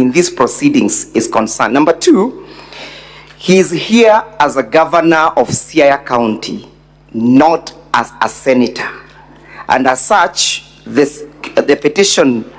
in these proceedings is concerned. Number two, he is here as a governor of Siaya County, not as a senator. And as such, the petition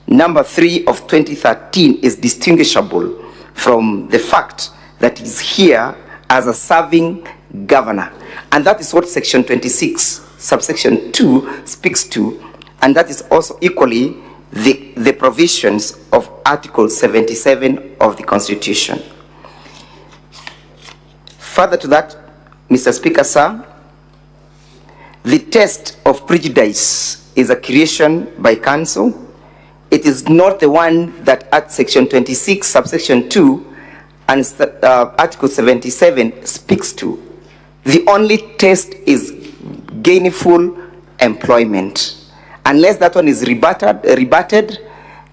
number 3 of 2013 is distinguishable from the fact that he's here as a serving governor. And that is what section 26, subsection 2 speaks to. And that is also equally the provisions of Article 77 of the Constitution. Further to that, Mr. Speaker, sir, the test of prejudice is a creation by council. It is not the one that at section 26, subsection 2, and Article 77 speaks to. The only test is gainful employment. Unless that one is rebutted,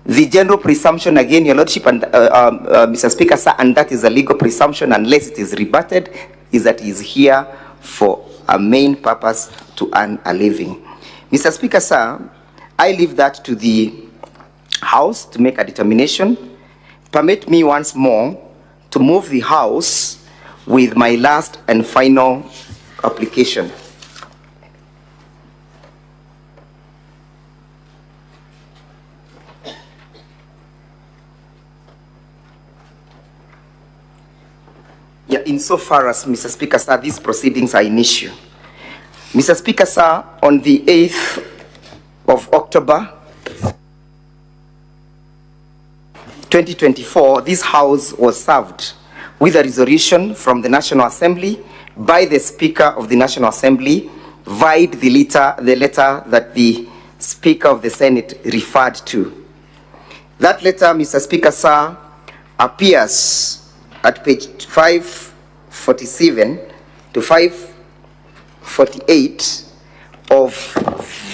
the general presumption, again, Your Lordship and Mr. Speaker, sir, and that is a legal presumption, unless it is rebutted, is that he is here for a main purpose to earn a living. Mr. Speaker, sir, I leave that to the House to make a determination. Permit me once more to move the House with my last and final application. Yeah, insofar as, Mr. Speaker, sir, these proceedings are in issue. Mr. Speaker, sir, on the 8th of October, 2024, this House was served with a resolution from the National Assembly by the Speaker of the National Assembly via the letter that the Speaker of the Senate referred to. That letter, Mr. Speaker, sir, appears at page 547 to 548 of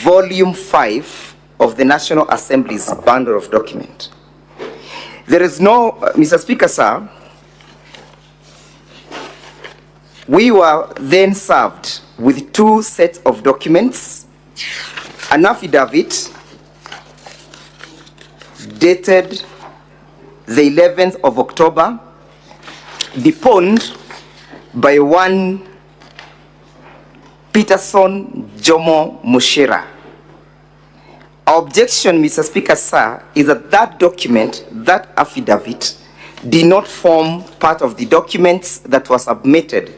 volume 5 of the National Assembly's bundle of document. There is no, Mr. Speaker, sir, we were then served with 2 sets of documents, an affidavit dated the 11th of October, deponed by one Peterson Jomo Mushira. Our objection, Mr. Speaker, sir, is that that document, that affidavit, did not form part of the documents that were submitted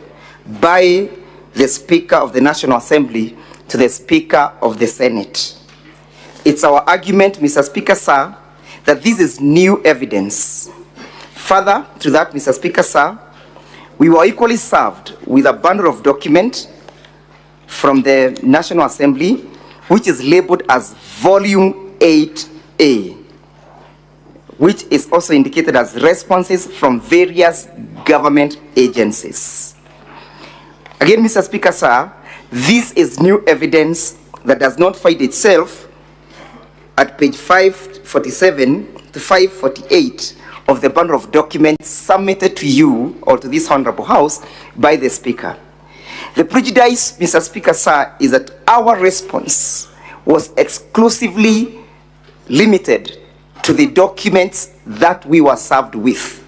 by the Speaker of the National Assembly to the Speaker of the Senate. It's our argument, Mr. Speaker, sir, that this is new evidence. Further to that, Mr. Speaker, sir, we were equally served with a bundle of documents from the National Assembly, which is labeled as Volume 8A, which is also indicated as responses from various government agencies. Again, Mr. Speaker, sir, this is new evidence that does not find itself at page 547 to 548 of the bundle of documents submitted to you or to this Honorable House by the Speaker. The prejudice, Mr. Speaker, sir, is that our response was exclusively limited to the documents that we were served with.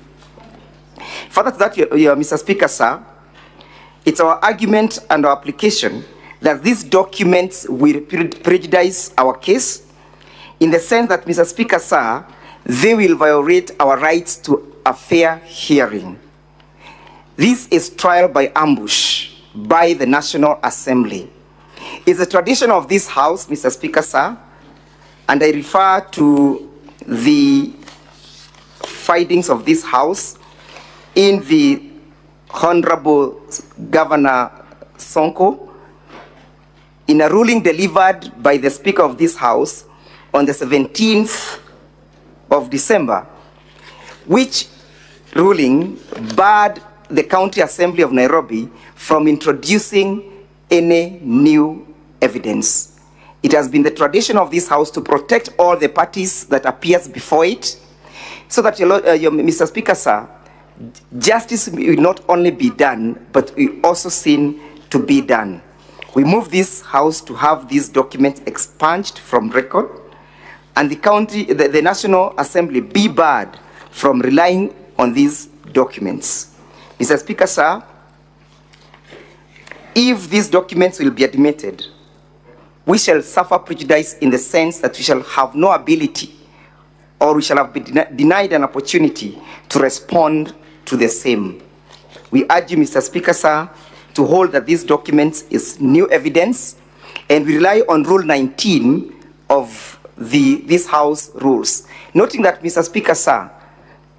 Further to that, Mr. Speaker, sir, it's our argument and our application that these documents will prejudice our case in the sense that, Mr. Speaker, sir, they will violate our rights to a fair hearing. This is trial by ambush by the National Assembly. It's a tradition of this House, Mr. Speaker, sir, and I refer to the findings of this House in the Honorable Governor Sonko in a ruling delivered by the Speaker of this House on the 17th of December, which ruling barred the County Assembly of Nairobi from introducing any new evidence. It has been the tradition of this House to protect all the parties that appears before it, so that, Mr. Speaker, sir, justice will not only be done, but will also seen to be done. We move this House to have these documents expunged from record, and the National Assembly be barred from relying on these documents. Mr. Speaker, sir, if these documents will be admitted, we shall suffer prejudice in the sense that we shall have no ability, or we shall have been denied an opportunity to respond to the same. We urge you, Mr. Speaker, sir, to hold that these documents is new evidence, and we rely on Rule 19 of this House rules. Noting that, Mr. Speaker, sir,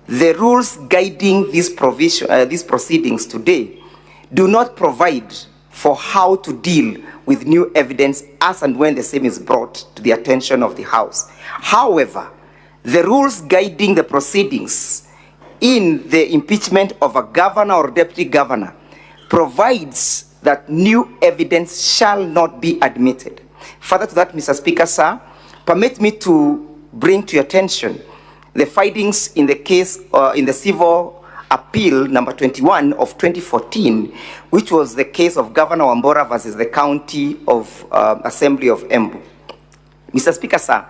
the rules guiding these proceedings today do not provide for how to deal with new evidence as and when the same is brought to the attention of the House. However, the rules guiding the proceedings in the impeachment of a governor or deputy governor provides that new evidence shall not be admitted. Further to that, Mr. Speaker, sir, permit me to bring to your attention the findings in the case, in the civil appeal number 21 of 2014, which was the case of Governor Wambora versus the County of Assembly of Embu. Mr. Speaker, sir,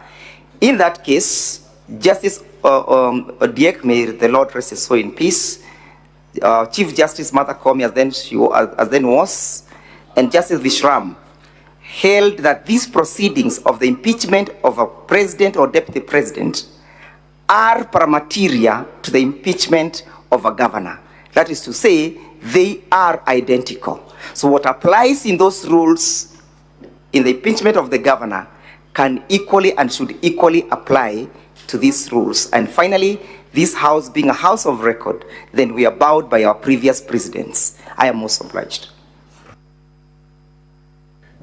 in that case, Justice Odiek, may the Lord rest his soul in peace, Chief Justice Martha Koome, as then was, and Justice Vishram held that these proceedings of the impeachment of a president or deputy president are paramateria to the impeachment of a governor. That is to say, they are identical. So what applies in those rules in the impeachment of the governor can equally and should equally apply to these rules. And finally, this House being a House of record, then we are bound by our previous precedents. I am most obliged.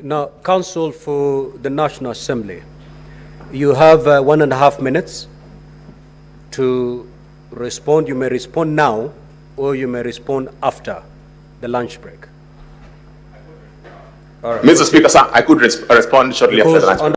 Now, Counsel for the National Assembly, you have 1.5 minutes to respond. You may respond now, or you may respond after the lunch break. All right. Mr. Speaker, sir, I could respond shortly after the lunch break.